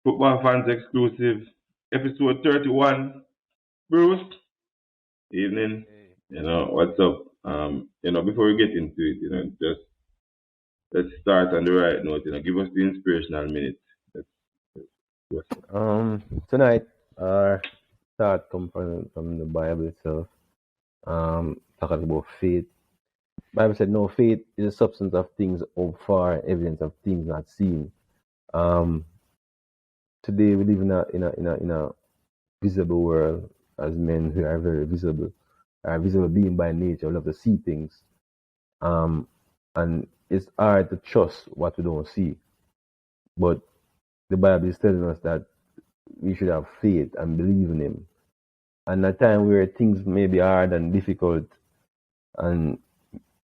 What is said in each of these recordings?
Football fans exclusive, episode 31. Bruce, evening. Hey, What's hey. up? Before we get into it, just let's start on the right note. Give us the inspirational minute. Let's, let's go. Tonight, our thought come from the Bible itself. Talking about faith. Bible said, "No, faith is the substance of things hoped for, evidence of things not seen." Um, Today we live in a visible world as men who are very visible, are visible being by nature. We love to see things. Um, and it's hard to trust what we don't see. But the Bible is telling us that we should have faith and believe in Him. And a time where things may be hard and difficult, and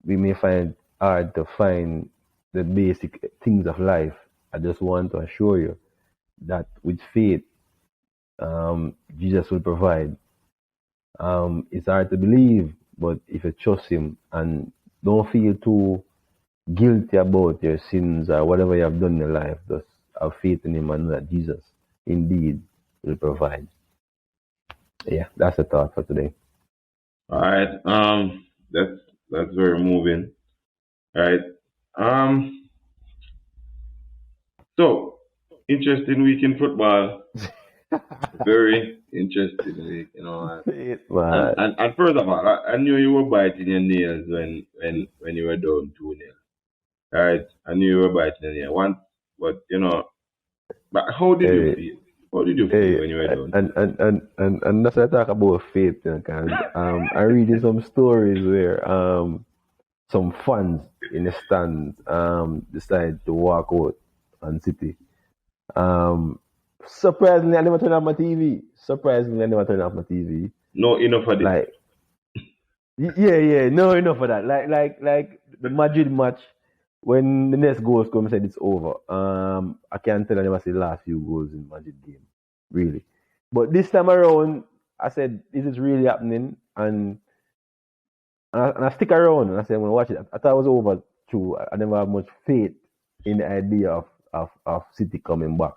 we may find it hard to find the basic things of life, I just want to assure you that with faith, Jesus will provide. It's hard to believe, but if you trust Him and don't feel too guilty about your sins or whatever you have done in your life, just have faith in Him and know that Jesus indeed will provide. Yeah, that's the thought for today. All right. That's very moving. All right. Um, so interesting week in football. Very interesting week. Faith, And man. and, and first of all, I knew you were biting your nails when you were down 2-0. Right? I knew you were biting your nails. But but how did you Hey, feel? How did you feel hey, when you were down 2-0? and that's why I talk about faith, because I reading some stories where some fans in the stands decide to walk out on City. Um, Surprisingly, I never turned off my TV. Surprisingly, I never turned off my TV. No, enough of this. Like, yeah, no, enough of that. Like the Madrid match, when the next goals come, said it's over. I can't tell I never see the last few goals in Madrid game, really. But this time around, I said, is it really happening? And I stick around and I said, I'm gonna watch it. I thought it was over too. I never have much faith in the idea of City coming back.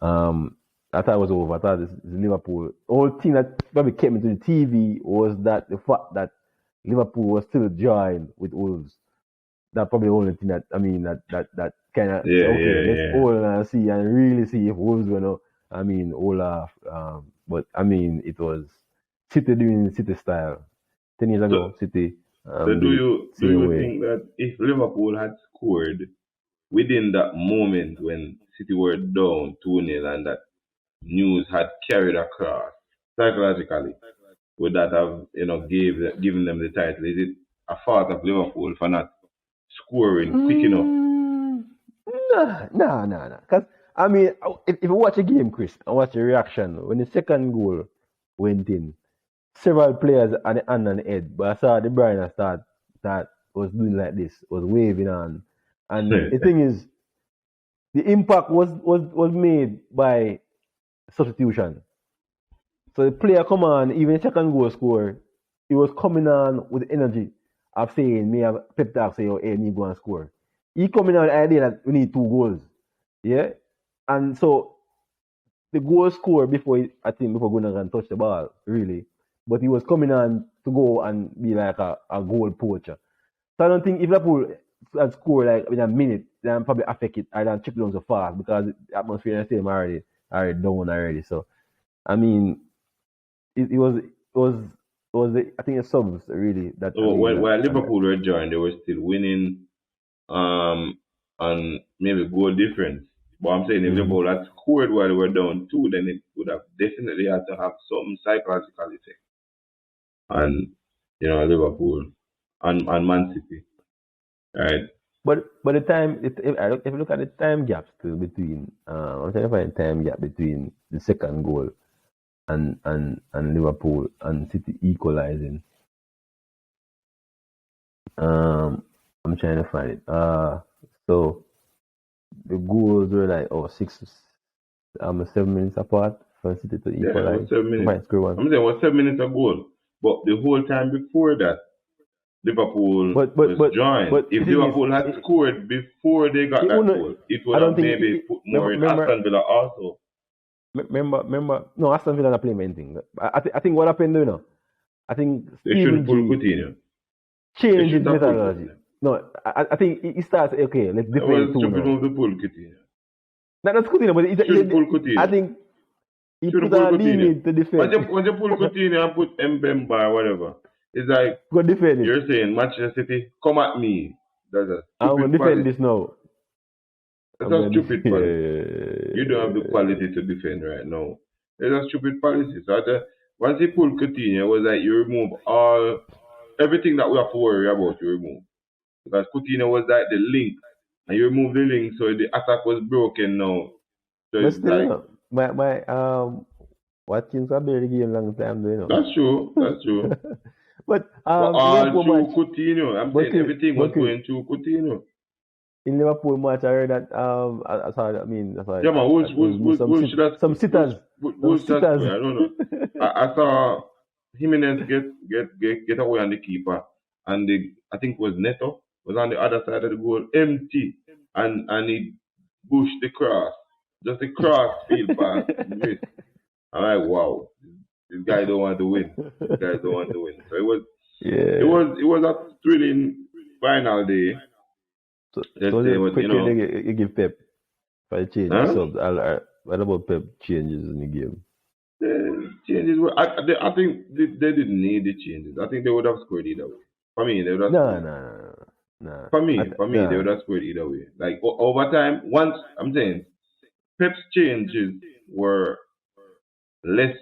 I thought it was over. I thought this Liverpool. The whole thing that probably kept me to the TV was that the fact that Liverpool was still drawing with Wolves. That probably the only thing that that kind of say, Yeah, okay, yeah, let's yeah. hold and see and really see if Wolves gonna hold off. But it was City doing City style. 10 years So ago, City so do did it you do same you way. think that if Liverpool had scored within that moment when City were down 2-0 and that news had carried across psychologically, would that have given them the title? Is it a fault of Liverpool for not scoring quick enough? Mm, nah. Cause if you watch a game, Chris, and watch the reaction when the second goal went in, several players on the hand and the head, but I saw DeBruyne start that was doing like this, was waving on, and the thing is, the impact was made by substitution. So the player come on, even the second goal score, he was coming on with energy of saying, me have Pep talk say, oh, hey, need go and score. He coming on with the idea that we need 2 goals. Yeah? And so the goal score I think before Gundogan touch the ball, really. But he was coming on to go and be like a goal poacher. So I don't think if Liverpool had scored like in a minute, then probably affect it. I don't chip down so fast because the atmosphere in the stadium already down already. So I mean, it was I think the subs really that So while and Liverpool were joined, they were still winning on maybe goal difference. But I'm saying if mm-hmm. Liverpool had scored while they were down 2, then it would have definitely had to have some psychological effect on Liverpool and Man City, right? But the time if you look at the time gap still between I'm trying to find time gap between the second goal and Liverpool and City equalizing. Um, I'm trying to find it. So the goals were like 7 minutes apart for City to Yeah, it was equalize. 7 minutes. Fine, screw one. I'm saying it was 7 minutes a goal, but the whole time before that, Liverpool But was joined. the If thing is, Liverpool had scored before they got it that wouldn't. goal, it I would don't have think. maybe put more in Remember, Aston Villa also. remember. No, Aston Villa not playing anything. I think what happened, you know. I think They Stephen shouldn't pull G Coutinho. They changed his shouldn't have pulled methodology. Coutinho. No, I think he starts. Okay, let's That was defend a two stupid now. move to pull Coutinho. Not that's Coutinho, but Shouldn't pull I Coutinho. think he Shouldn't put pull a Coutinho. limit to defend. Once you pull Coutinho and put Mbemba or whatever, it's like Go defend it. you're saying Manchester City, come at me. That's a I'm gonna stupid defend policy. this now. That's I'm a gonna stupid policy. You don't have the defend. quality to defend right now. It's a stupid policy. So once you pull Coutinho, it was like you remove everything that we have to worry about, you remove. Because Coutinho was like the link. And you remove the link, so the attack was broken now. So But it's still, you like, know, my Watkins have been in the game long time, you know. that's true. That's true. But But all Liverpool through match. Coutinho. I'm saying everything was going through Coutinho. In Liverpool match, I heard that I saw. I mean, I saw Yeah, man, some sitters. Who's that? I don't know. I saw Jimenez get away on the keeper, and I think it was Neto was on the other side of the goal, empty, and he pushed the cross, just a cross field pass, miss. I'm like, wow, this guy don't want to win. This guy don't want to win. So Yeah. it was a thrilling final day. So Let's say, the but quick you know, you give Pep for the change huh? subs. What about Pep changes in the game? The changes were. I think they didn't need the changes. I think they would have scored either way. For me, they would have No, scored. no. For me, they Nah. would have scored either way. Like over time, once I'm saying, Pep's changes were less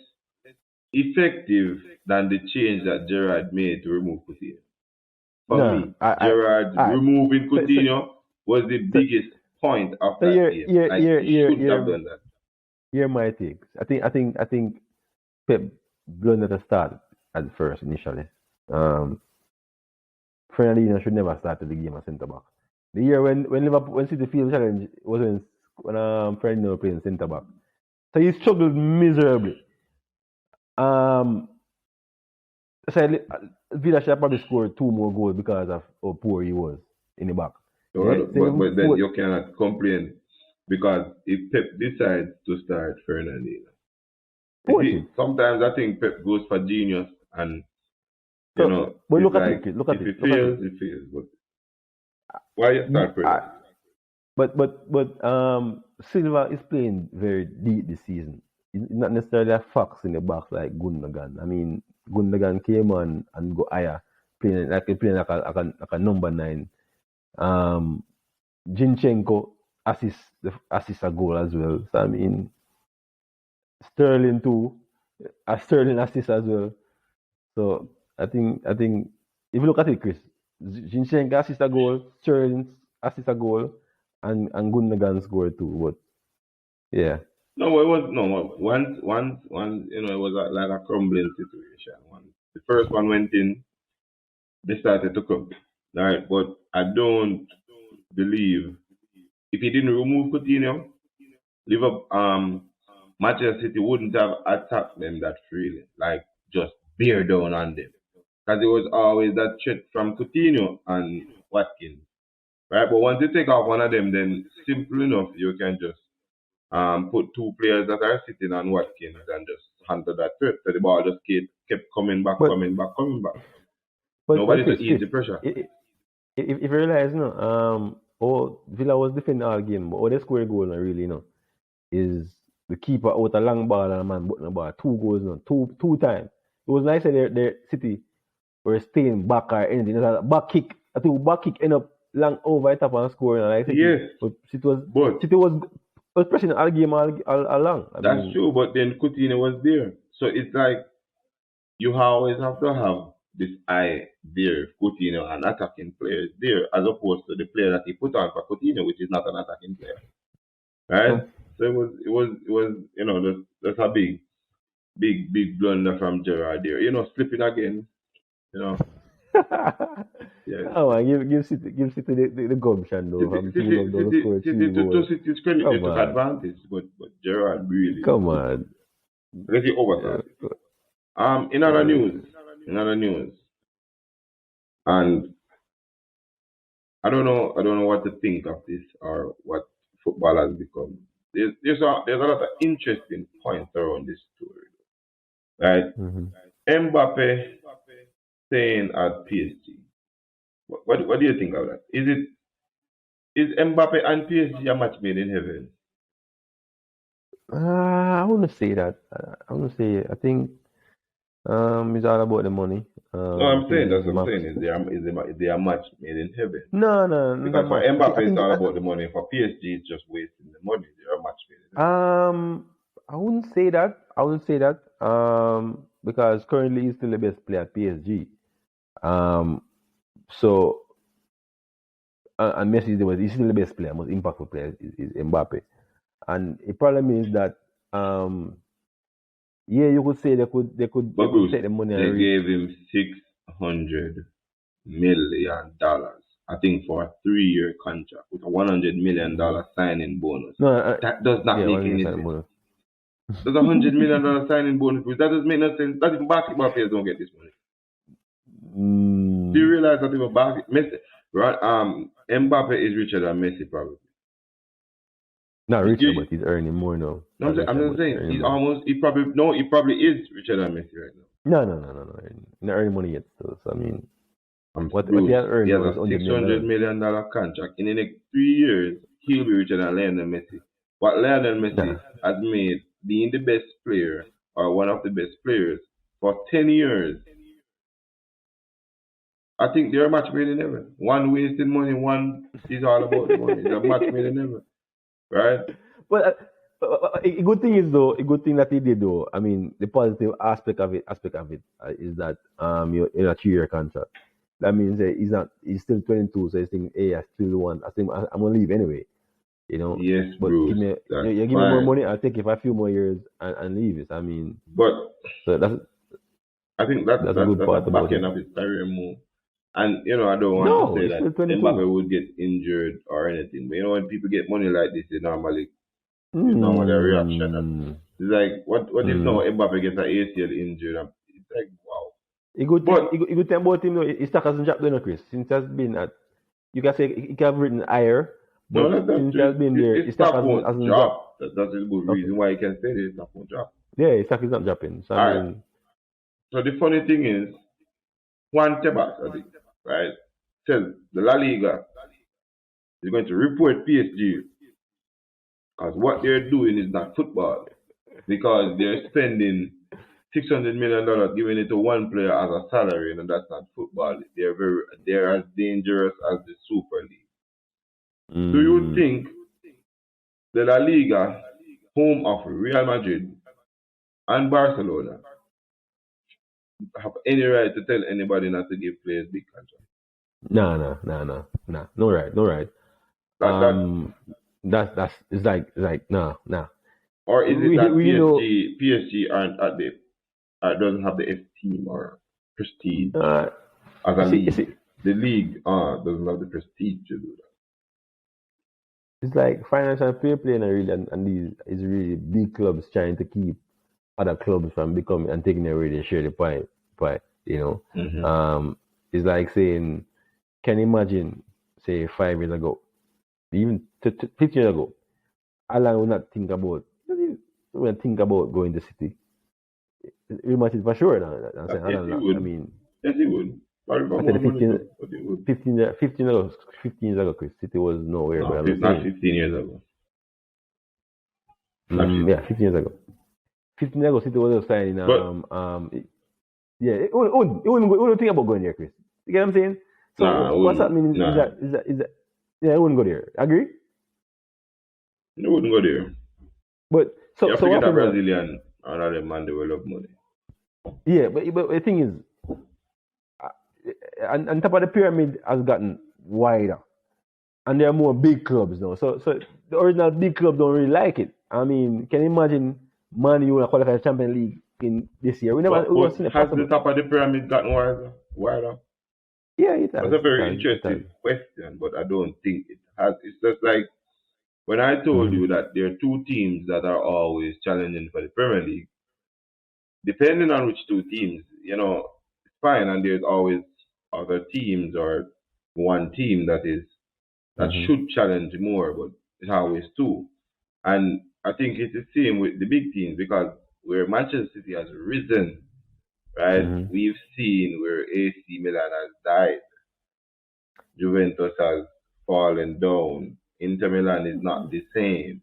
effective than the change that Gerrard made to remove Coutinho. For No, me, Gerrard removing Coutinho was the biggest point of that game. Like he shouldn't have done that. Here my takes. I think Pep blundered at the start at first initially. Fernandinho should never started the game as centre back. The year when City Field challenge was when Fernandinho playing centre back. So he struggled miserably. So Villa should have probably scored 2 more goals because of how poor he was in the back. But then you cannot complain because if Pep decides to start Fernandinho, sometimes I think Pep goes for genius and you know. But look like, at it. If it fails, it fails. But why you start Fernandinho? But Silva is playing very deep this season. He's not necessarily a fox in the box like Gundogan. I mean, Gundogan came on and go higher, playing like a number 9. Zinchenko assist a goal as well. So I mean, Sterling too, a Sterling assist as well. So I think if you look at it, Chris, Zinchenko assist a goal, Sterling assist a goal, and Gundogan scored too. But yeah. No, it was once you know it was like a crumbling situation. The first one went in, they started to come. Right, but I don't believe if he didn't remove Coutinho, Liverpool, Manchester City wouldn't have attacked them that freely, like just bear down on them, because it was always that threat from Coutinho and Watkins. Right, but once you take off one of them, then simple enough you can just put 2 players that are sitting on Watkins and just handle that threat. So the ball just kept coming back. Nobody to ease the pressure. If you realize, Villa was defending all game, but they score a goal, really, is the keeper out a long ball and a man putting the ball 2 goals, two times. It was nice that their City were staying back or anything. It was a back kick. I think back kick end up long over the top and scoring. Like City, yes, but City was pressing all game all along. That's true, but then Coutinho was there. So it's like you always have to have this eye there, Coutinho, and attacking players there, as opposed to the player that he put on for Coutinho, which is not an attacking player. Right? So it was that's a big blunder from Gerrard there. Slipping again. Yeah. Oh man, give City the gumption though. City's credit, they took advantage, but Gerrard really. Come on. Let's see overtime. In other news, And I don't know what to think of this or what football has become. There's a lot of interesting points around this story, right? Mm-hmm. Mbappe staying at PSG. What do you think of that? Is Mbappe and PSG a match made in heaven? I wouldn't say that. I wouldn't say. I think it's all about the money. No, I I'm saying think that's it's what I'm max. saying. Is there a match made in heaven? No, no, not Because for much. I Mbappe, it's think. all about the money. For PSG, it's just wasting the money. They're a match made in heaven. I wouldn't say that. I wouldn't say that. Because currently he's still the best player at PSG. Um, so and Messi he's still the best player, most impactful player is Mbappe. And the problem is that yeah, you could say they But could Bruce, take the money they and gave him $600 million, I think, for a 3-year contract with a $100 million signing bonus. no, That does not yeah, make one any year sense. bonus. There's $100 million signing bonus. That doesn't make no sense. Not even basketball players don't get this money. Do you Mm, realize that even Messi, right? Mbappe is richer than Messi, probably. not richer, You, but he's earning more now. no, Not I'm richer, just but he's saying earning more. he probably is richer than Messi right now. No. He's not earning money yet. So I mean, what he Bruce, has he earned has now is a $100 $600 million. million contract. In the next 3 years, he'll be richer than Lionel Messi. What Lionel Messi Nah, has made being the best player or one of the best players for 10 years. I think they're a match made in heaven. One wasting money, one is all about the money. It's a match made in heaven, right? but a good thing is though, a good thing that he did though. I mean, the positive aspect of it is that you're in a 3-year contract. That means that he's still 22, so he's thinking, hey, I still want. I think I'm gonna leave anyway. You know. Yes, But Bruce, that's you give me more fine. money, I'll take it for a few more years and leave it. I mean, But so I think that's a good that's a part back about end it. of his career move. And I don't want to No, say he's still that 22. Mbappe would get injured or anything. But when people get money like this, it's normally a reaction. Mm, It's like what if now mm. Mbappe gets an ACL injured? And it's like wow. A But good thing about him, though, his stock hasn't dropped, though, Chris. Since he has been at, you can say he can have written higher, no, but that's since he true. has been there, His his stock stock won't hasn't dropped. drop. That's a good Okay. reason why you can say that his stock won't drop. Yeah, his stock is not dropping. So, I All right. mean, So the funny thing is, Juan Tebas, I think, right, says the La Liga is going to report PSG because what they're doing is not football because they're spending $600 million giving it to one player as a salary, and that's not football. They're as dangerous as the Super League. Do you mm, think the La Liga, home of Real Madrid and Barcelona, have any right to tell anybody not to give players big contracts? no, no right. That Um, that's it's like no. or is it that We know. PSG aren't at the doesn't have the esteem or prestige as a You league? see, The league doesn't have the prestige to do it's like financial fair play and really and these is really big clubs trying to keep other clubs from becoming and taking away their share of the pie. You that. know, it's like saying, can you imagine, say 5 years ago, even 15 years ago, Alan would not think about, would think about going to City. Real Madrid for sure. Now, I'm saying Yes, Alan, he I would. mean, Yes, he would. Probably for I said more money too, but he would. 15 years ago, Chris, City was nowhere. But No, I'm just not saying, 15 years ago. Not 15. yeah, 15 years ago. 15 years ago, City was just signing. But Yeah, it wouldn't think about going there, Chris. You get what I'm saying? So nah, I what's wouldn't. happening is Nah, that yeah, I wouldn't go there. Agree? he wouldn't go there. But You so have to what get a happened now? Brazilian and other man they will love money. Yeah, but the thing is, uh, and top of the pyramid has gotten wider, and there are more big clubs now. So the original big clubs don't really like it. I mean, can you imagine Man U will qualify the Champions League in this year? We never But seen it has the possible. top of the pyramid gotten wider? Wider? Yeah, it That's has, a it very has, it has. interesting question, but I don't think it has. It's just like when I told Mm-hmm. you that there are two teams that are always challenging for the Premier League. Depending on which two teams, it's fine, and there's always other teams or one team that Mm-hmm. should challenge more, but it's always two. And I think it's the same with the big teams because where Manchester City has risen, right? Mm-hmm. We've seen where AC Milan has died, Juventus has fallen down, Inter Milan is not the same,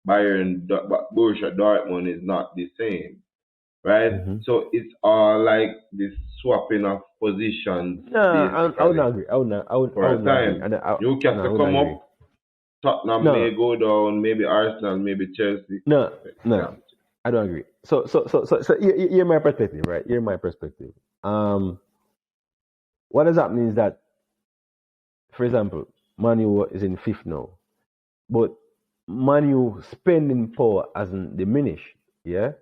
Borussia Dortmund is not the same, right? Mm-hmm. So it's all like this swapping of positions Nah, I would basically not agree. I for would a not agree. time. No, I Newcastle would not come agree. up, Tottenham No, may go down, maybe Arsenal, maybe Chelsea. no, Yeah. no. I don't agree. So hear my perspective, right? Hear my perspective. What is happening is that, for example, Manu is in fifth now, but Manu spending power hasn't diminished. Yeah.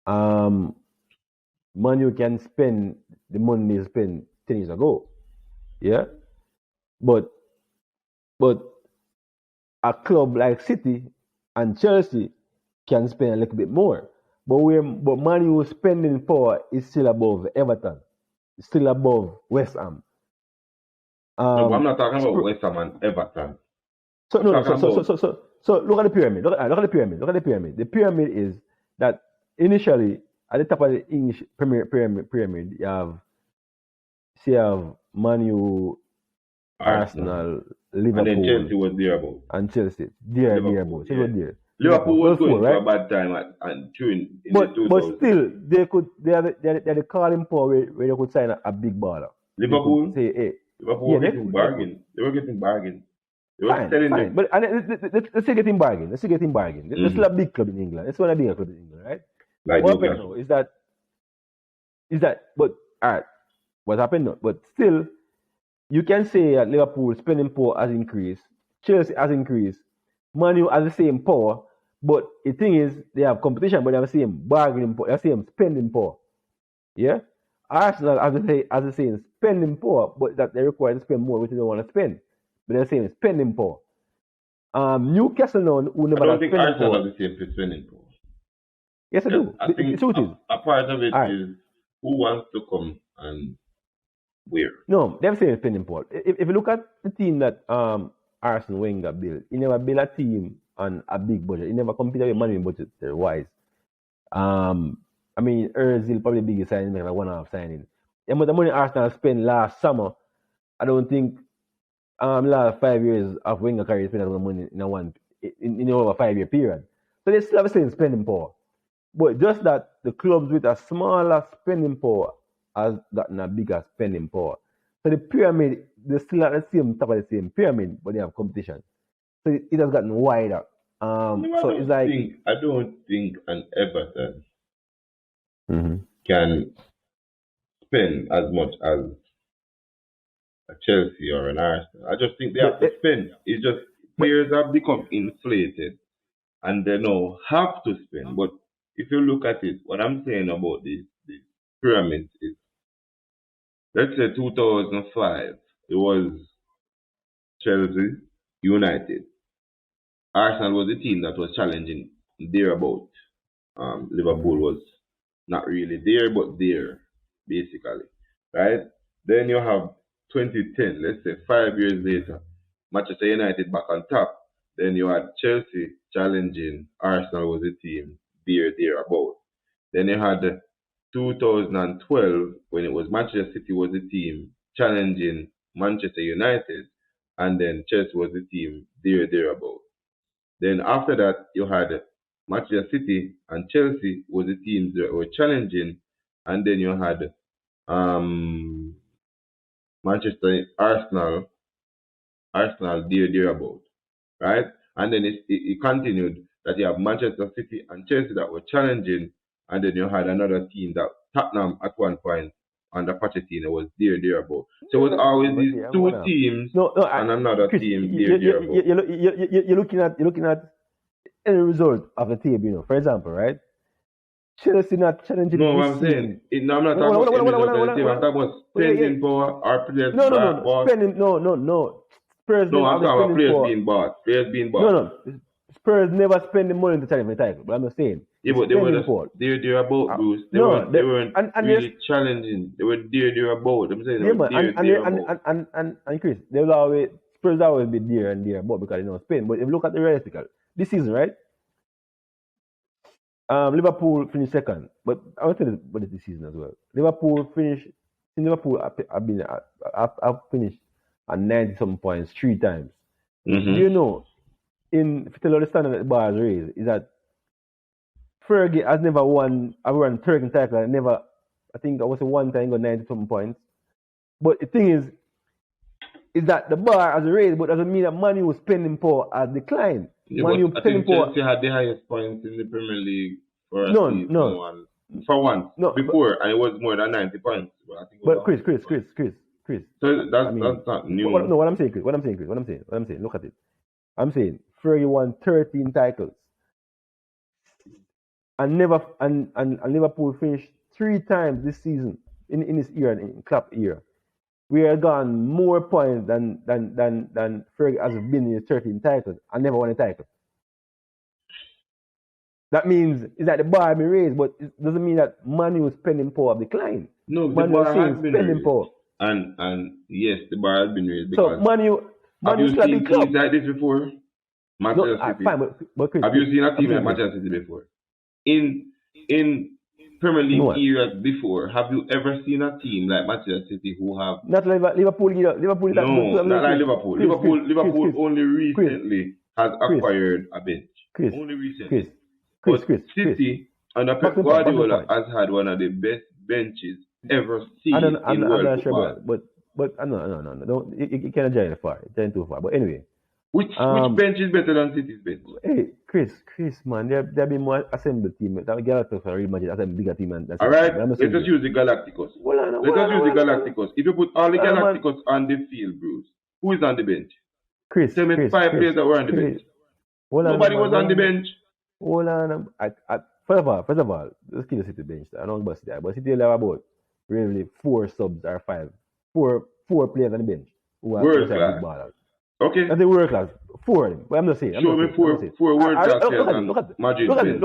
Um, Manu can spend the money they spent 10 years ago. Yeah. But but a club like City and Chelsea can spend a little bit more. But Man U spending power is still above Everton. It's still above West Ham. No, but I'm Um, not talking about Spur- West Ham and Everton. so I'm no no talking about so look at the pyramid. Look at the pyramid. Look at the pyramid. The pyramid is that initially at the top of the English pyramid you have Man U, Arsenal. Arsenal, And then Liverpool, Chelsea was there about. and Chelsea. There Liverpool, about. yeah. Chelsea there. Liverpool was Those four, going through right? a bad time and during in the But 2000s. still, they are the calling power where they could sign a big baller. They Liverpool, could say, hey, Liverpool yeah, were getting bargain. They were getting bargain. They were selling fine. them. But let's still getting bargain. Let's still getting bargain. There's still a big club in England. It's one of the bigger clubs in England, right? Like What happened Newcastle. now is that but all right, what happened now? But still, you can say that Liverpool spending power has increased, Chelsea has increased, Man U has the same power, but the thing is they have competition, but they have the same bargaining power, they have the same spending power. Yeah? Arsenal has the same spending power, but that they require to spend more, which they don't want to spend. But they're saying spending power. Newcastle now who I never don't got think spending Arsenal power. have the same spending power. Yes, I Yes, do. I The think truth is. a part of it All right. is who wants to come and where. No, they're saying spending power. If you look at the team that Arsene Wenger built, he never built a team on a big budget. He never competed with money budget wise. I mean, Ozil probably the biggest signing, like a one-off signing. The amount of money Arsenal spent last summer, I don't think last 5 years of Wenger career spent that much money in over a 5 year period. So they still have the same spending power. But just that the clubs with a smaller spending power has gotten a bigger spending power. So the pyramid, they're still at the same top of the same pyramid, but they have competition. So it has gotten wider. No, So it's like I don't think an Everton mm-hmm. can spend as much as a Chelsea or an Arsenal. I just think they have to spend. It's just players have become inflated and they now have to spend. But if you look at it, what I'm saying about these pyramids is, let's say 2005, it was Chelsea, United. Arsenal was the team that was challenging thereabout. Liverpool was not really there, but there, basically, right? Then you have 2010, let's say 5 years later, Manchester United back on top. Then you had Chelsea challenging Arsenal was the team thereabout. Then you had 2012 when it was Manchester City was the team challenging Manchester United, and then Chelsea was the team thereabout. Then after that, you had Manchester City and Chelsea was the teams that were challenging, and then you had um, Manchester Arsenal thereabout, right? And then it continued that you have Manchester City and Chelsea that were challenging, and then you had another team that Tottenham at one point under Pochettino was thereabout. So it was always these two teams and another Chris, team thereabout. You're looking at any result of the table, For example, right? Chelsea not challenging No, this I'm season. saying, I'm not talking about any result of the team. I'm talking about spending power or players bought. Spending, no. Spurs No, never I'm have talking about spending players power. being bought. Players being bought. No. Spurs never spend the money to challenge the title. But I'm not saying Yeah, the but they were spending just power. there about, Bruce. They No, weren't and really challenging. They were there about. I'm saying they yeah, were man, there about. and Chris, they'll always Spurs always be there and there about because they know Spain. But if you look at the realistic this season, right? Liverpool finished second, but I want to tell you about this season as well. Liverpool finished. In Liverpool, I've finished at 90 some points 3 times. Do you know? If you tell you the standard that the bar is raised, is that Fergie has never won. I've run 13 titles. I think I was one time got 90 some points. But the thing is that the bar has raised, but doesn't mean that money was spending power has declined. Yeah, money but I think Chelsea had the highest points in the Premier League for a season no, for once no, before, and it was more than 90 points. But I think it but was Chris. So that's not new. What I'm saying, Chris. What I'm saying. Look at it. I'm saying Fergie won 13 titles, and Liverpool finished 3 times this season in this year, in Klopp era. We have gone more points than Fergie has been in his 13 titles and never won a title. That means is that the bar has been raised, but it doesn't mean that money was spending power have declined. No, money the bar has been spending raised. Power. And yes, the bar has been raised because So money have you still a seen big club. teams like this before? Manchester City. Fine, but Chris, have you seen a team like Chris. Manchester City before? In Premier League eras before, have you ever seen a team like Manchester City who have not like Liverpool either? Liverpool is no, not like Liverpool. Liverpool only recently has acquired a bench. Only recently. But City under Pep Guardiola has had one of the best benches ever seen in world football. But no. You cannot join the far. Join too far. But anyway. Which bench is better than City's bench? Hey, Chris, man, there be more assembled team. That Galacticos are Real Madrid as a bigger team. All right, let us use the Galacticos. Let us use the Galacticos. If you put all the Galacticos on the field, Bruce, who is on the bench? Tell me 5 players that were on the bench. Nobody was on the bench. Hold on. First of all, let's keep the City bench. I don't bust that, but City have about really 4 subs or 5. Four players on the bench who are world class. Ballers. Okay. That's the world class. 4 of them. But I'm not saying. Show me 4 world class players on Madrid bench.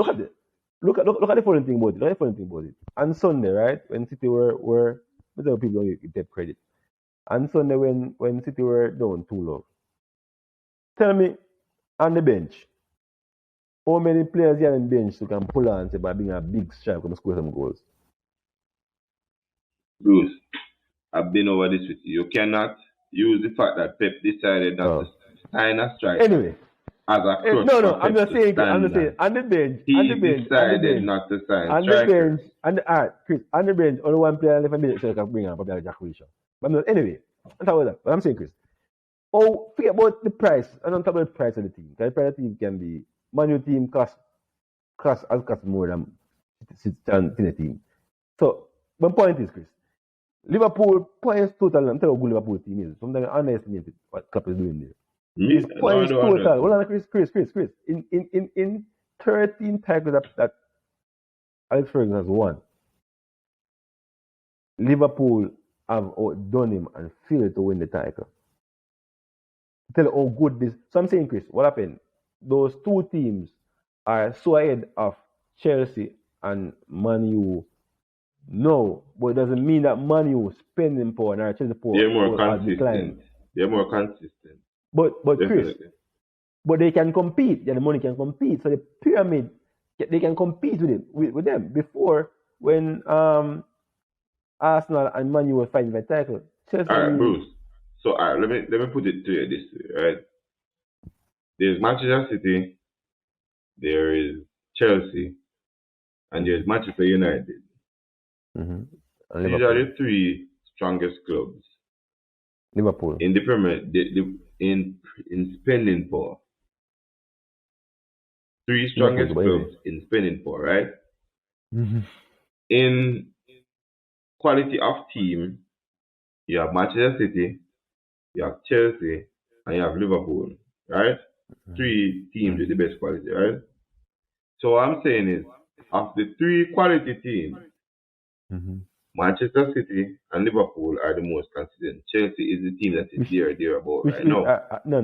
Look at the funny thing about it. On Sunday, right, when City were people don't give them credit. On Sunday when City were down 2-0. Tell me on the bench, how many players here on the bench who can pull on say by being a big striker and score some goals? Bruce, I've been over this with you. You cannot use the fact that Pep decided not to sign a striker. Anyway. As a crutch. No, I'm just saying on the bench. He decided not to sign on strikers. The bench, Chris, on the bench, only one player left a minute so you can bring on probably Jack Wilshere. But anyway, on top of that, what I'm saying, Chris. Oh, forget about the price. And on top of the price of the team. Because the price of the team can be manual team cost more than the team. So my point is, Chris, Liverpool points total. I'm telling you how good Liverpool team is. Sometimes I underestimate what Klopp is doing there. His points total. Hold on, Chris. In 13 titles that Alex Ferguson has won, Liverpool have outdone him and failed to win the title. Tell you how good this. So I'm saying, Chris, what happened? Those 2 teams are so ahead of Chelsea and Man U. No, but it doesn't mean that Man U spending power and Chelsea power. They're more consistent. But Chris, but they can compete. Yeah, the money can compete. So the pyramid, they can compete with them. Before, when Arsenal and Man U were fighting for the title. All right, Bruce. So let me put it to you this way, right? There's Manchester City, there is Chelsea, and there's Manchester United. Mm-hmm. These are the 3 strongest clubs. Liverpool in the Premier in spending power. 3 strongest clubs in spending power, right? Mm-hmm. In quality of team, you have Manchester City, you have Chelsea, and you have Liverpool, right? 3 teams with the best quality, right? So what I'm saying is, of the 3 quality teams, Manchester City and Liverpool are the most consistent. Chelsea is the team that is there about right now. No.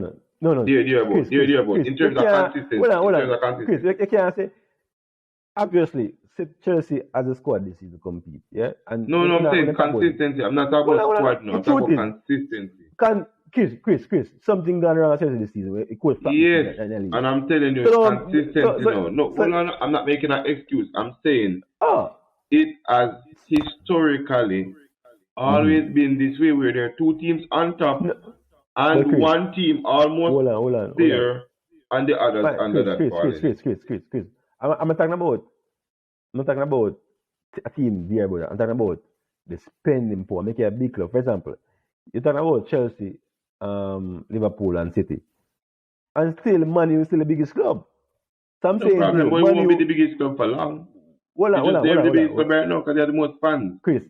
There about. In terms of consistency. Chris, you can't say obviously, Chelsea as a squad this season compete, yeah. And No, we're I'm not saying talking about consistency. I'm not talking about squad now. the I'm talking truth about is, consistency. Chris, something gone wrong at Chelsea this season. It could flop this Yes, season in the league. and I'm telling you, So it's no, consistency now. No, so hold on. I'm not making an excuse. I'm saying oh, it has historically mm-hmm. always been this way, where there are two teams on top No, but and Chris, one team almost hold on. there, and the others Fine, under that quality. Chris. I'm not talking about. I'm not talking about a team there, brother. I'm talking about the spending power. Make it a big club. For example, you're talking about Chelsea, Liverpool, and City, and still Man U is still the biggest club. So I'm No saying to problem, you, but it Man won't be the U. biggest club for long. Hold on, You hold just on, hold name on, the hold biggest club on. right now because they have the most fans. Chris,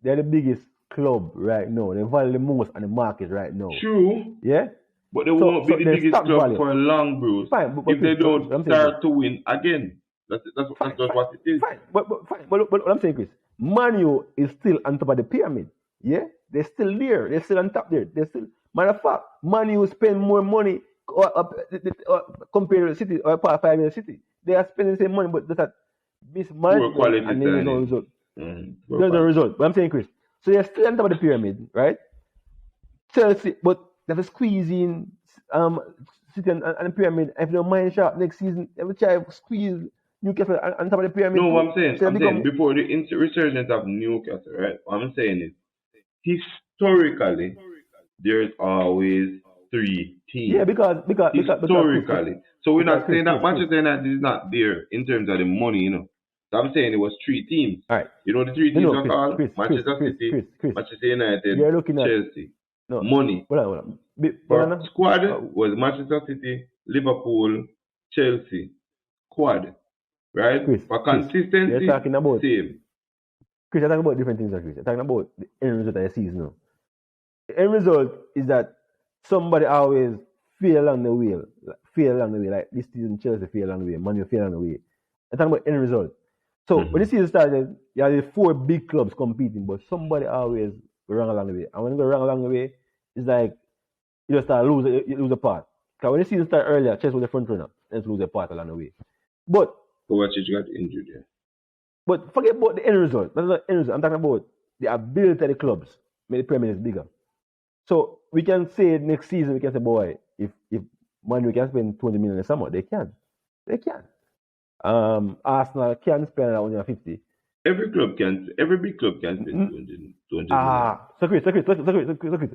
they're the biggest club right now. They value the most on the market right now. True, Yeah. but they So won't be the their biggest stock club value. for long, Bruce. Fine, but If Chris, they don't I'm saying, Chris, start to win again. That's fine, just what it is. fine. But what I'm saying, Chris, Man U is still on top of the pyramid. Yeah, they're still there. They're still on top there. They're still. Matter of fact, Man U spend more money compared to City or Power 5 City. They are spending the same money, but that's a Poor mismanagement, quality and then there's no signing. result. Poor There's no quality. result. But I'm saying, Chris, so they're still on top of the pyramid, right? Chelsea, but they have to squeeze in City and the pyramid. If they don't mind shot next season, they will try to squeeze Newcastle on top of the pyramid No, too. what I'm saying before the resurgence of Newcastle, right? What I'm saying is historically there's always three yeah, teams. because Historically. So we're not saying that Chris. Manchester United is not there in terms of the money, So I'm saying it was three teams. All right. You know the three teams No, are called? Manchester City, Chris. Manchester United, You're looking at Chelsea. no. Money. Hold on. For squad was Manchester City, Liverpool, Chelsea. Squad. Right? For consistency, you're talking about same. Chris, you're talking about different things, Chris. You're talking about the end result of the season now. The end result is that somebody always fail along the way. Like this season, Chelsea fail along the way, Man U fail along the way. I'm talking about end result. So when the season started, you had the four big clubs competing, but somebody always wrong along the way. And when you go wrong along the way, it's like you just start lose a part. Because when the season started earlier, Chelsea was the front runner, and lose a part along the way. But Kovacic got injured, yeah. But forget about the end result. That's not the end result. I'm talking about the ability of the clubs make the Premier League bigger. So we can say next season, we can say, boy, if Man U can spend 20 million in the summer, they can. Arsenal can spend 150. Every big club can spend 200 million. So Chris,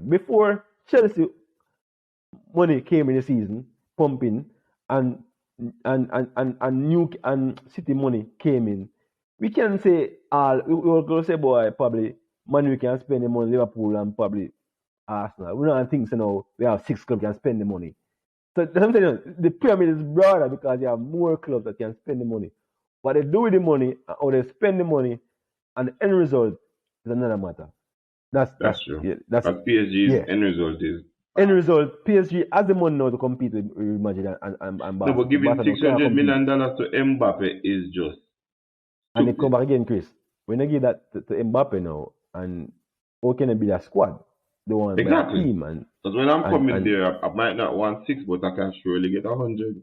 before Chelsea money came in the season, pumping, and New and City money came in, we can say we will go say, boy, probably Man U can spend the money, Liverpool and probably Arsenal. We don't think so now we have 6 clubs can spend the money. So that's what I'm saying, the pyramid is broader because you have more clubs that can spend the money. What they do with the money, or they spend the money, and the end result is another matter. That's true. Yeah, But PSG's end result is end result, PSG has the money now to compete with Madrid and Barca. No, but giving $600 million to Mbappe is just stupid. And they come back again, Chris. When they give that to Mbappe now, and how can it be a squad? They want exactly. a team. Because when I'm coming there, I might not want 6, but I can surely get 100.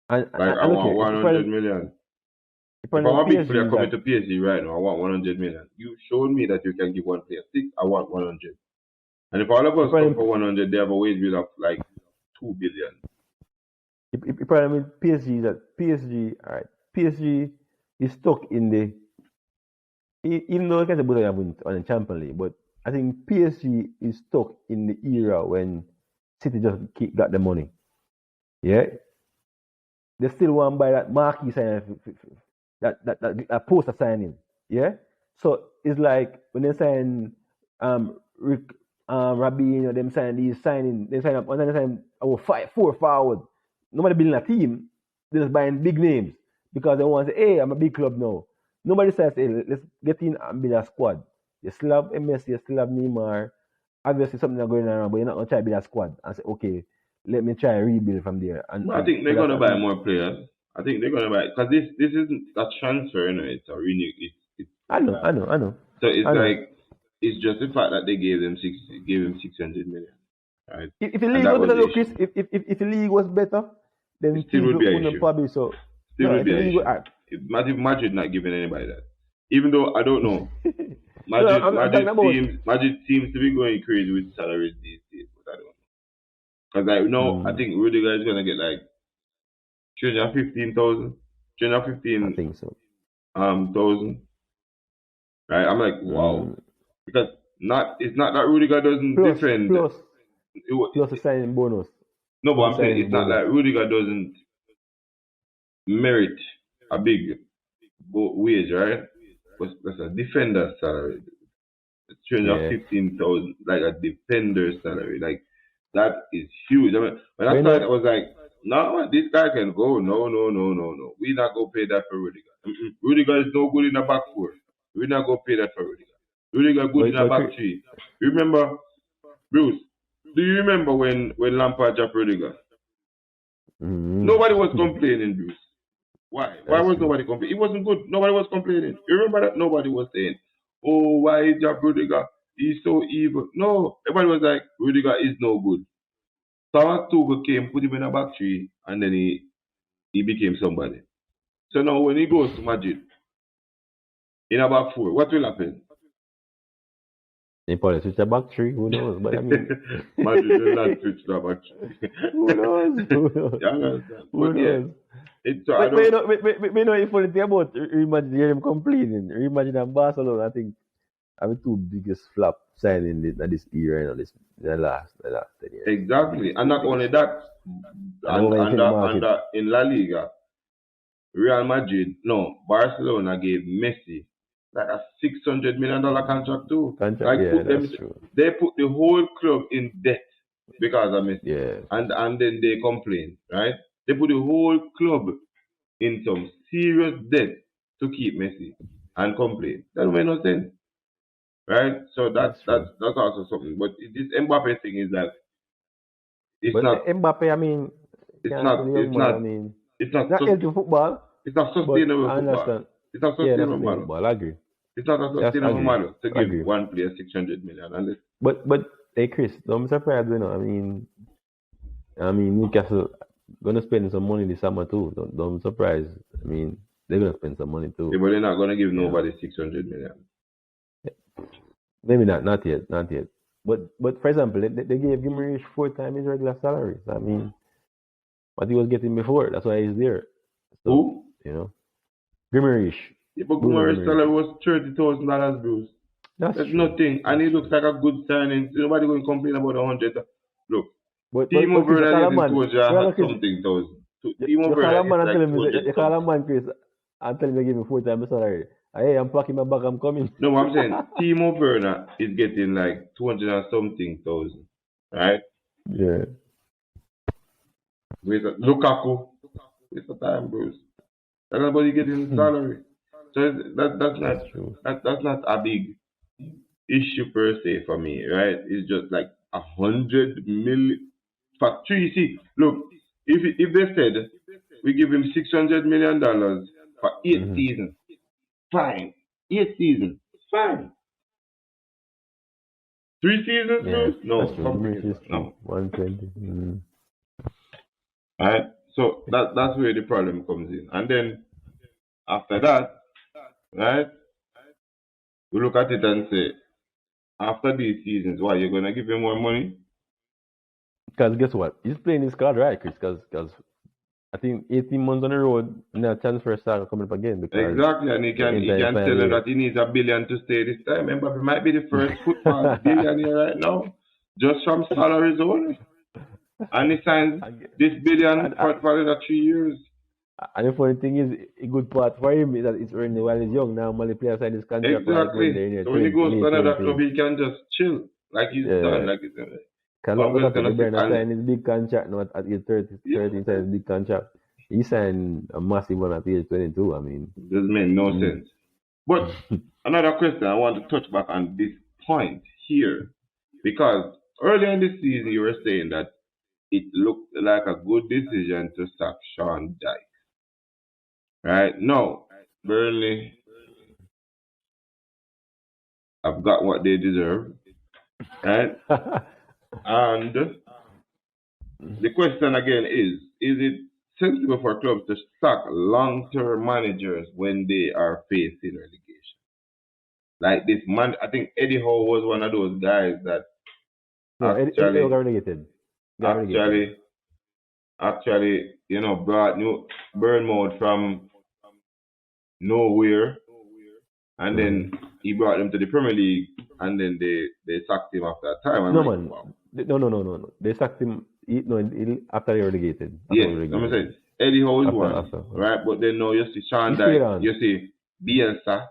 I want 100 million. If I'm a big player coming to PSG right now, I want 100 million. You showed me that you can give one player 6, I want 100. And if all of us come for 100, they have a wage bill of like 2 billion. The problem with PSG is that PSG is stuck in the, even though I can say both of them on the Champions League, but I think PSG is stuck in the era when City just got the money. Yeah? They still want to buy that marquee signing, that poster signing. Yeah? So it's like when they sign Rabinho, them sign these signing, they sign up, and then they sign 4 forward. Nobody building a team, they're just buying big names because they want to say, hey, I'm a big club now. Nobody says, hey, let's get in and build a squad. You still have Messi, you still have Neymar. Obviously, something is going on, but you're not going to try to build a squad and say, okay, let me try and rebuild from there. I think they're going to buy more players. I think they're going to buy, because this isn't a transfer, it's a renew. I know. So it's it's just the fact that they gave him 600 million. Right? If the league was better, Chris, if the league was better, then it still would be an issue. Probably so. Still No, will it's be a an legal issue. act. Madrid not giving anybody that. Even though I don't know, No, I'm talking about. Madrid seems to be going crazy with salaries these days, but I don't know. Because like no, I think Rudiger is gonna get like 315,000, I 315 think so. thousand. Right? I'm like, wow. Because it's not that Rudiger doesn't Plus, defend. plus, It, plus a signing bonus. no, but Plus a I'm saying signing it's not bonus. like Rudiger doesn't merit a big wage, right? But that's a defender's salary. Yeah. 315,000, like a defender's salary. Like, that is huge. I mean, when But I you saw it, know, I was like, no, this guy can go. No, no, no, no, no. We not going to pay that for Rudiger. Rudiger is no good in the back four. We not going to pay that for Rudiger. Rudiger good in the back three. Remember, Bruce, do you remember when Lampard dropped Rudiger? Nobody was complaining, Bruce. Why? Why was nobody complaining? It wasn't good. Nobody was complaining. You remember that? Nobody was saying, oh, why is that Rudiger? He's so evil. No. Everybody was like, Rudiger is no good. Thomas Tuchel came, put him in a back three, and then he became somebody. So now when he goes to Madrid, in a back four, what will happen? They probably switch the back three. Who knows? But I mean, Madrid will not switch the back three. who knows? Who knows? You understand? Who But yeah, knows? it's, I But don't. you know, me know the funny thing about Real Madrid, hear them complaining. Real Madrid and Barcelona, I think, are the two biggest flop signing in this era, the last 10 years. Exactly. And not only that, in La Liga, Barcelona gave Messi like a $600 million contract too. Contract, like yeah, that's true. They put the whole club in debt because of Messi. Yeah. And then they complain, right? They put the whole club in some serious debt to keep Messi and complain. That don't make no sense. Right? So that's also something. But this Mbappe thing is that it's not Mbappe, I mean, it's not into football. It's not sustainable football. It's not sustainable model. Football, I agree. It's not a sustainable model to give one player 600 million. Unless... But hey Chris, don't be surprised, you know. I mean Newcastle gonna spend some money this summer too. Don't be surprised. I mean, they're gonna spend some money too. Yeah, but they're not gonna give nobody 600 million. Maybe not yet. But for example, they gave Guimaraes 4 times his regular salary. I mean, what he was getting before. That's why he's there. So, who? You know, Guimaraes. Yeah, but Guimaraes' salary was $30,000, Bruce. That's nothing, and he looks like a good signing. Nobody going to complain about 100. Look, Timo Werner is in Toja something thousand. Timo Werner is you call a man, Chris, and tell him they give me 4 times the salary. Hey, I'm packing my bag, I'm coming. No, I'm saying Timo Werner is getting like 200 and something thousand, right? Yeah. With Lukaku, with the time, Bruce. That's nobody getting the salary. So that's not a big issue per se for me, right? It's just like 100 million for 3. See, look, if they said we give him $600 million for 8 seasons, fine. 8 seasons, fine. 3 seasons, yeah, no, no. 120. Alright, so that's where the problem comes in, and then after that, right? We look at it and say, after these seasons, why you're gonna give him more money? Because guess what? He's playing his card right, Chris. Because I think 18 months on the road, no chance for a start coming up again. Exactly, and he can tell him that he needs $1 billion to stay this time. Mbappe might be the first football billionaire right now, just from salaries only. And he signs this $1 billion for the 3 years. And the funny thing is, a good part for him is that it's earning while he's young. Now, Mali players sign his contract. Exactly. So when he goes to another club, he can just chill, like he's done, like he's done. Because DeBruyne signed his big contract now at age 30, he signed his big contract. He signed a massive one at age 22. I mean, this makes no sense. But another question, I want to touch back on this point here, because earlier in the season you were saying that it looked like a good decision to sack Sean Dyche. Right? No, Burnley have got what they deserve. Right? And the question again is it sensible for clubs to sack long-term managers when they are facing relegation. Like this man, I think Eddie Howe was one of those guys that No, Eddie got actually, relegated. Got relegated. actually, brought new Bournemouth from nowhere, and then Mm-hmm. he brought them to the Premier League, and then they sacked him after that time. I'm No like, man, wow. no. They sacked him. After he relegated. After he Yes, I'm relegated. saying Eddie Howe is one, After. right? But then now you see He Sean stayed Dyche, on. you see Bielsa,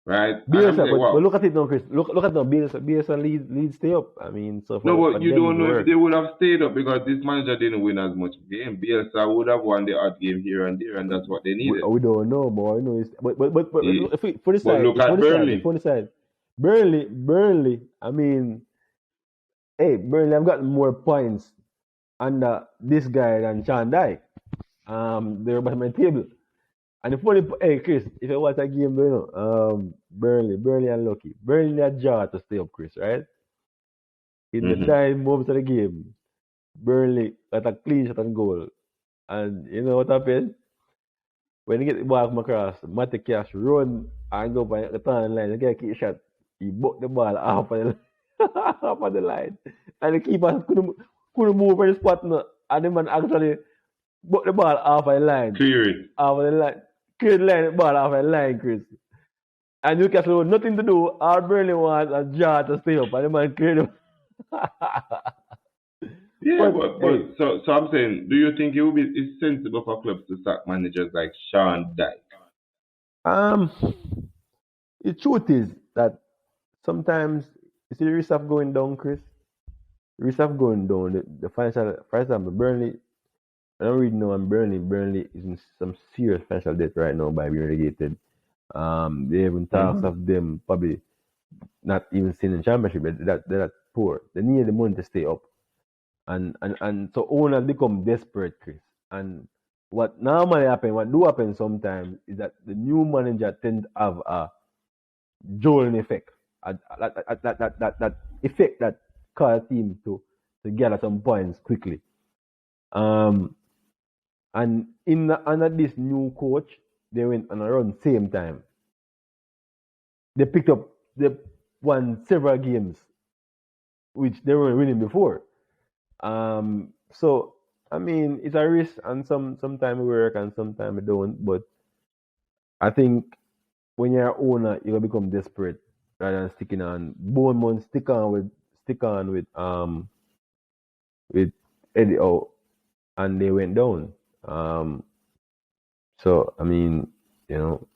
right? And I'm Bielsa, saying, but wow. look at it now, Chris. Look at now. Bielsa leads stay up. I mean, so No, for but you them don't it know if work. they would have stayed up because this manager didn't win as much game. Bielsa would have won the odd game here and there, and that's what they needed. We don't know, boy. You know, but Yeah. if we, for the But side, look at Burnley. Burnley. I mean, hey, Burnley have gotten more points under this guy than Sean Dyche. They're bottom of the table. And the funny, hey Chris, if you watch that game, you know, Burnley unlucky. Burnley had jaw to stay up, Chris, right? In the dying moments of the game, Burnley got a clean shot and goal. And you know what happened? When he get the ball from across, Matty Cash run and go by the turn line, the guy keep shot. He bucked the ball off of the off of the line. And the keeper couldn't move from the spot no. And the man actually bucked the ball off of the line. Clear it. Off of the line. Clear the line, the ball off of the line, Chris. And Newcastle had nothing to do. All Burnley wants a jar to stay up. And the man cleared him. Yeah, hey, so I'm saying, do you think it would be it's sensible for clubs to sack managers like Sean Dyche? um, the truth is that sometimes you see the risk of going down, Chris. The risk of going down. The financial, for example, Burnley. I don't read now on Burnley. Burnley is in some serious financial debt right now by being relegated. They even talks of them probably not even staying in championship. But they're that poor. They need the money to stay up. And so owners become desperate, Chris. And what normally happen, what do happen sometimes, is that the new manager tends to have a Joel effect. That effect that cause team to gather some points quickly. And under this new coach, they went on a run same time. They won several games, which they weren't winning before. So I mean, it's a risk, and sometimes it work and sometimes it don't. But I think when you're an owner, you're gonna become desperate rather than sticking on. Bournemouth stick on with Eddie O, and they went down. So I mean, you know,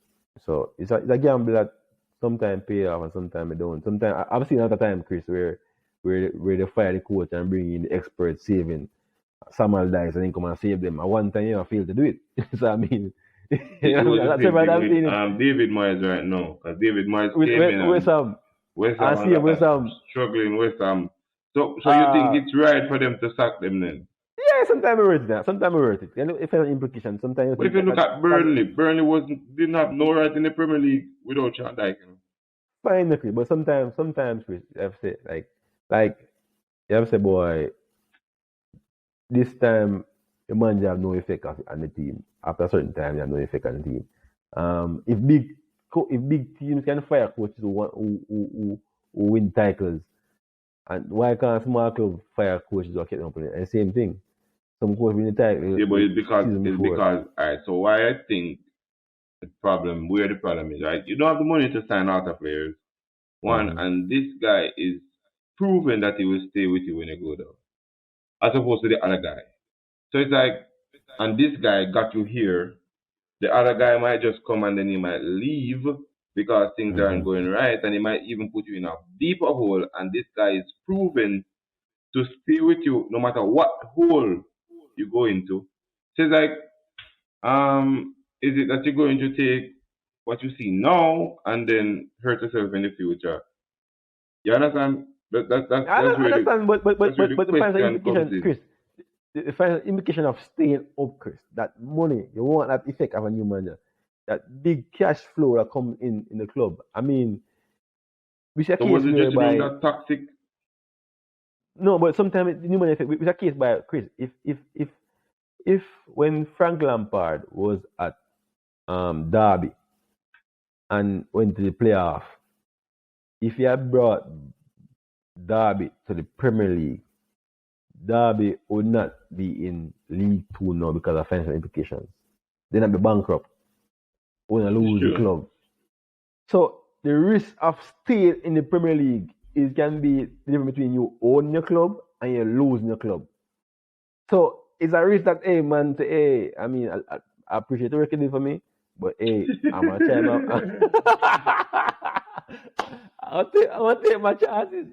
so it's a gamble that sometimes pay off and sometimes it don't. Sometimes I've seen another time, Chris, where they fire the coach and bring in the expert saving Samuel Dice and then come and save them. At one time, you know, failed to do it. So I mean, It was the that's same several thing times seen with David Moyes right now. Because David Moyes it came in with and some. West I Ham see it with some. struggling West Ham. So you think it's right for them to sack them then? Yeah, sometimes we worth it. Sometimes we worth it. You know, if an implication, sometimes But if you look at Burnley didn't have no right in the Premier League without Sean Dyche. You know? fine, okay, but sometimes Chris, you have to say like you have to say, boy, this time the manager have no effect on the team. After a certain time, you have no effect on the team. If big teams can fire coaches who win titles, and why can't small club fire coaches who are getting up? And same thing. Some coach win the title. Yeah, but it's season before. because alright, so why I think where the problem is, right? You don't have the money to sign out of players. One, and this guy is proven that he will stay with you when you go down. As opposed to the other guy. So it's like, and this guy got you here. The other guy might just come and then he might leave because things aren't going right, and he might even put you in a deeper hole. And this guy is proven to stay with you no matter what hole you go into. So it's like, is it that you're going to take what you see now and then hurt yourself in the future? You understand? That's I understand, but the final question implication, comes in. Chris, the final implication of staying up, Chris, that money, you want that effect of a new manager, that big cash flow that comes in the club. I mean, which a So case was it just whereby that toxic? no, but sometimes the new manager effect, which a case by Chris, if if when Frank Lampard was at Derby and went to the playoff, if he had brought Derby to the Premier League, Derby would not be in League Two now because of financial implications. They'd not be bankrupt. Would not lose the club. So the risk of staying in the Premier League can be the difference between you own your club and you losing your club. So it's a risk that, hey man, I mean, I appreciate the recording for me, but hey, I'm gonna try I want to take my chances.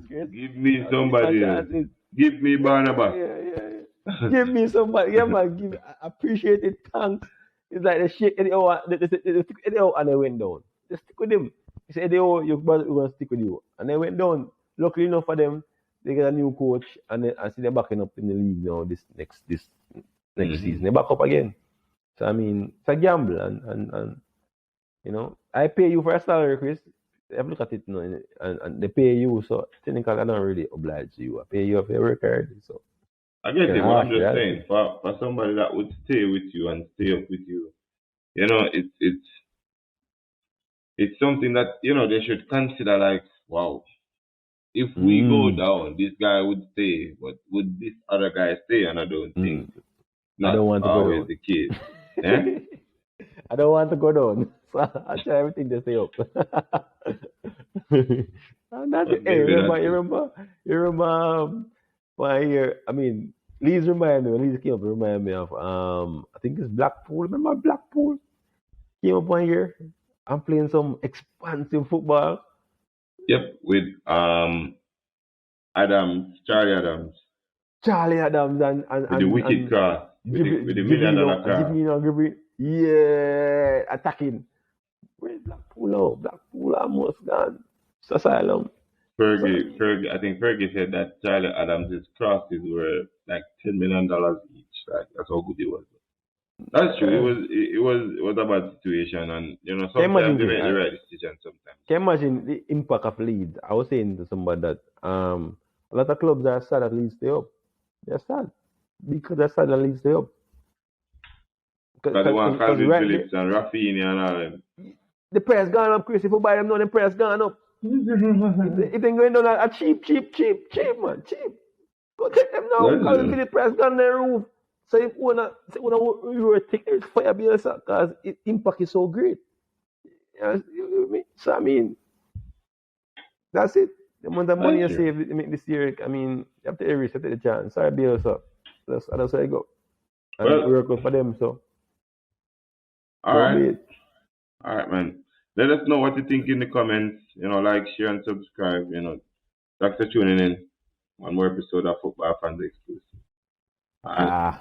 Chris. Give me somebody else. Give me Barnabas. Yeah. Give me somebody. Yeah, man. Appreciate it. Thanks. It's like the shit. Eddie and they went down. Just stick with him. He said, Eddie, your brother will stick with you. And they went down. Luckily enough for them, they get a new coach, and I see they're backing up in the league now. This next season, they back up again. So I mean, it's a gamble, and you know, I pay you for a salary, Chris. Have a look at it now, and they pay you, so technically I don't really oblige you. I pay you for your work hard, so. I get it, but I'm just saying, for somebody that would stay with you and stay up with you, you know, it's something that, you know, they should consider, like, wow, if we go down, this guy would stay, but would this other guy stay? And I don't think not I don't want to always go down. the case. Eh? I don't want to go down, so I try everything to stay up. And that's it. Hey, you remember 1 year, I mean, Leeds remind me, when Leeds came up, remind me of, I think it's Blackpool. Remember Blackpool? Came up 1 year. I'm playing some expansive football. Yep, with Charlie Adams. And the wicked cross. With the $1 million cross. Yeah, attacking. Where's Blackpool now? Blackpool almost gone. It's asylum. Fergie, I think Fergie said that Charlie Adams' crosses were like $10 million each. Like, that's how good he was. That's true. It was a bad situation, and you know sometimes they make the right decision. Sometimes. Can you imagine the impact of Leeds? I was saying to somebody that a lot of clubs are sad that Leeds stay up. They're sad because they're sad that Leeds stay up. Because they want Calvin Phillips and Rafinha and all them. The price gone up, Chris. If you buy them now, the price gone up. It ain't going down at cheap, man, cheap. Go take them now. Calvin Phillips price gone on the roof. So if we were taking fire bills because its impact is so great. You know, so I mean, that's it. The amount of money you save this year, I mean, you have to risk, you take the chance. Sorry, bills up. That's how I go. And it work out for them, so. All right, man. Let us know what you think in the comments. You know, like, share, and subscribe. You know, thanks for tuning in. One more episode of Football Fans Exclusive. All right.